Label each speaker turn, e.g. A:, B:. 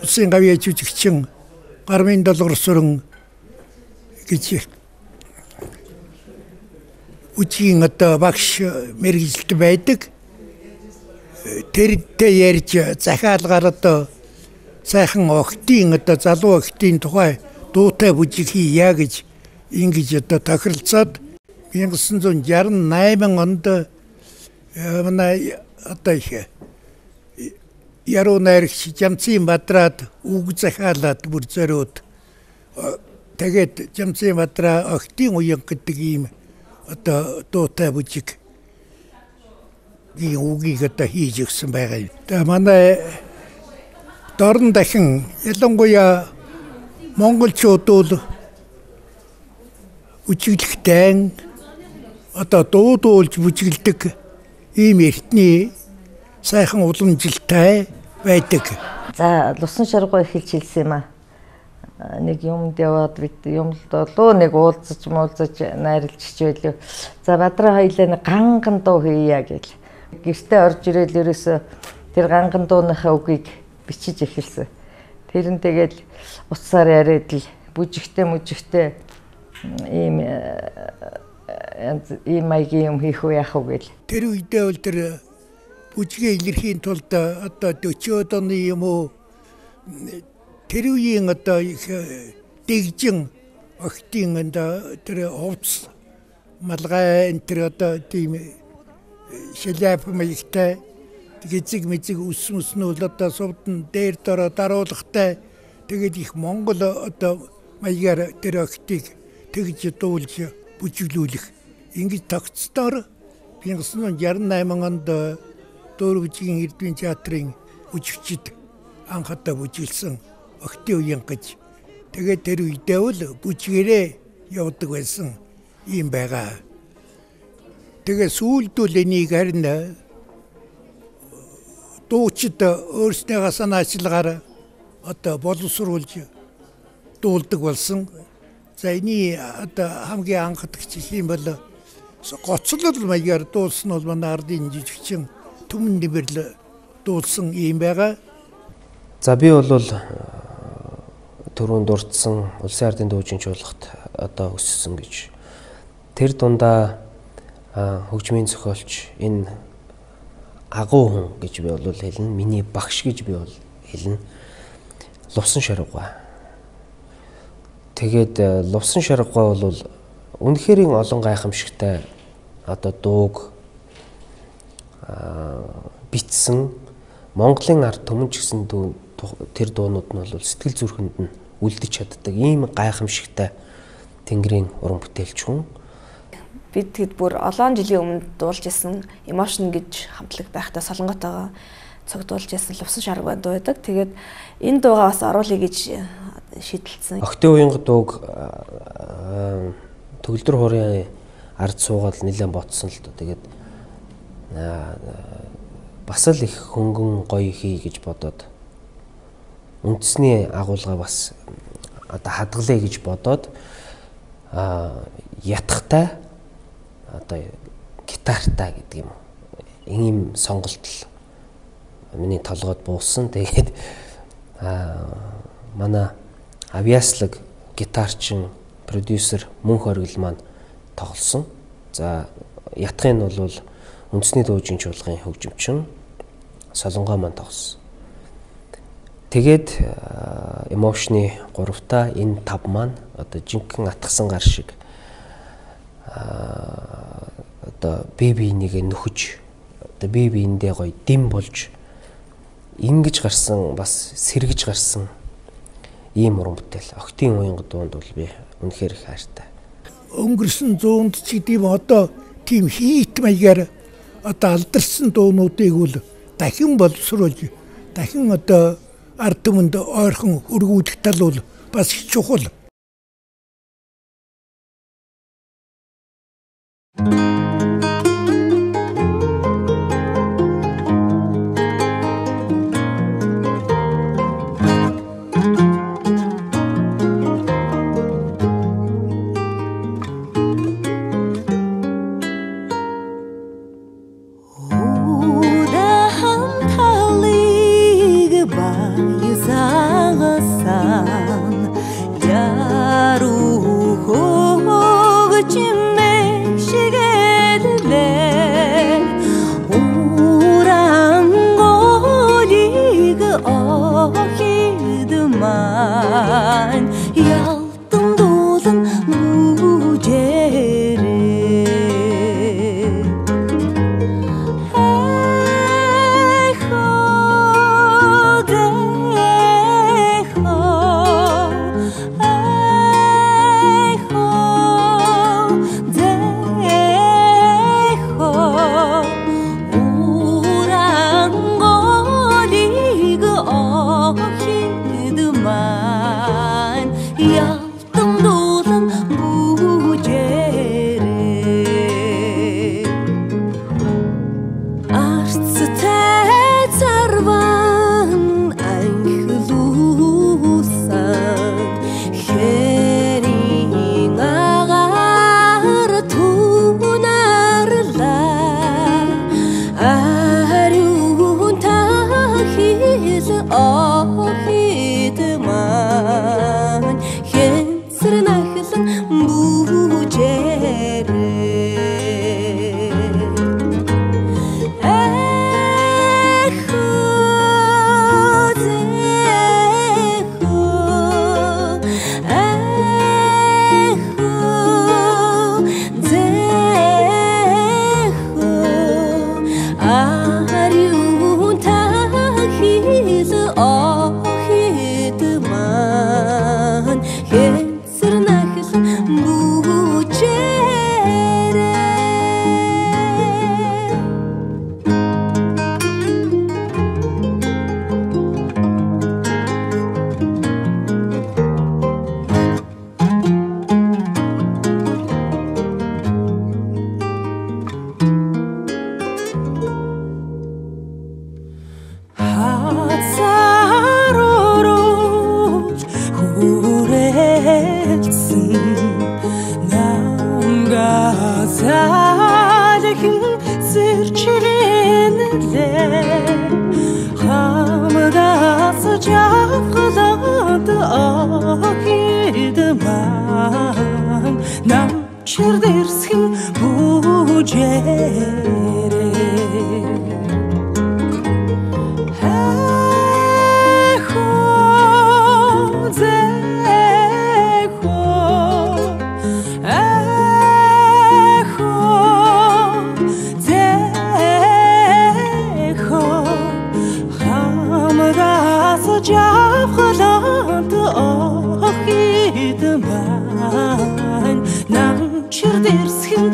A: Улсын гавьяа жүжигчин Гармын долгор сүрэн гэж үчийн одоо багш мэргэжилт байдаг. Тэрдээ ярьж захиалгаар одоо сайхан охтын одоо залуу охтын тухай дуутай бүжиг хийя гэж ингэж одоо тохиролцоод 1968 онд манай одоо их яруу найрагч Жамцын Бадраад үг захиалаад бүр зориуд тэгээд Жамцын Бадраа охтын уян гэдэг ийм одоо дуутай бүжиг ийм үгийг одоо хийж өгсөн байгаа юм. Тэгээ манай дорн дахин ялангуяа монголчууд бол үжиглэхтэй одоо дуудуулж бүжиглдэг ийм эртний сайхан уламжилтай байдаг.
B: За лусан шаргуу эхэлж хэлсэн юм аа. Нэг юмд яваад бид юмд болоо нэг уулзаж найрлж хичээлээ. За Бадраа хоёлаа нэг ганган дуу хийя гэл. Гэртээ орж ирэл ерөөсө тэр ганган дууныхаа үгийг бичиж эхэлсэн. Тэр нь тэгэл утсаар яриад л бүжигтэй ийм маягийн юм хийх үү яах вэ гэл.
A: Тэр үедээ бол тэр бүжгээ илэрхийн тулд одоо 40-од оны юм уу тэр үеийн одоо их дэгжин охтын тэр хувцс малгай тэр одоо тийм шилэп маягтай гизэг мэзэг үснүүл одоо сувдан дээр дороо даруулгатай тэгээд их монгол одоо маягаар тэр охтыг тэгж дуулж бүжиглүүлэх ингэж тогтцоор 1968 онд Дөрвжигийн Эрдэнэ театрын бүжигчид анхадаа бүжиглсэн охтын уян гэж. Тэгээд тэр үедээ бол бүжгэрээ явдаг байсан юм байгаа. Тэгээ сүүлдүүл энийг харин дуучид өөрснийхөө санаачлагаар одоо боловсруулж дуулдаг болсон. За энэ одоо хамгийн анхадагч юм бол гоцлол маягаар дуулсан бол манай ардын жижигчин Түмэн Нэмэрл дуулсан юм байгаа.
C: За би бол түрүүнд дурдсан улсын ардын дуучин чуулгад одоо өссөн гэж. Тэр дундаа хөгжмийн зохиолч энэ агуу хүн гэж би бол хэлнэ. Миний багш гэж би бол хэлнэ. Лувсан Шаргуу. Тэгээд Лувсан Шаргуу бол үнэхээр олон гайхамшигтай одоо дууг бичсэн Монголын ард түмэн ч гэсэн тэр дуунууд нь бол сэтгэл зүрхэнд нь үлдэж чаддаг ийм гайхамшигтай тэнгэрийн уран бүтээлч хүн.
D: Бид тэгэд бүр олон жилийн өмнө дуулж исэн Emotion гэж хамтлаг байхдаа Солонготойгоо цогдуулж исэн Лувсан Шаргуу дуу байдаг. Тэгээд энэ дуугаа бас оруулъя гэж шийдэлцсэн.
C: Охтын уянга дууг төгөлдөр хуурын ард суугаад нэлээд ботсон л доо. Тэгээд бас л их хөнгөн гоё хий гэж бодоод үндэсний агуулга бас одоо хадгалъя гэж бодоод ятгахтай одоо гитартай гэдэг юм. Ийм сонголт л миний толгойд буусан. Тэгээд манай авиаслаг гитарчин продюсер Мөнх Оргил маань тоглосон. За ятгын нь бол үндэсний дуучин чуулгын хөгжимчин Солонгоо маань тоглосон. Тэгээд Emotion-ы 3-та энэ 5 маань одоо жинхэнэ атгсан гар шиг одоо бибинийг нөхөж одоо бибиэндээ гоё дэм болж ингэж гарсан бас сэргэж гарсан ийм уран бүтээл. Охтын уянга дуунд бол би үнэхээр их хайртай.
A: Өнгөрсөн 100-д ч гэдэм одоо тийм хийт маягаар одоо алдарсан дуунуудыг бол дахин боловсруулж дахин одоо ард түмэнд ойрхон өргүүлэх тал бол бас чухал.
E: Udah hamtali gebang yusah Ариун тахил охид ман хэнсэр нахил бүжээрэ Чирдэрсхэн бүжээрэ Эхо зэхо Эхо зэхо Хамрас жавхланд охид ман Чирдэрсхэн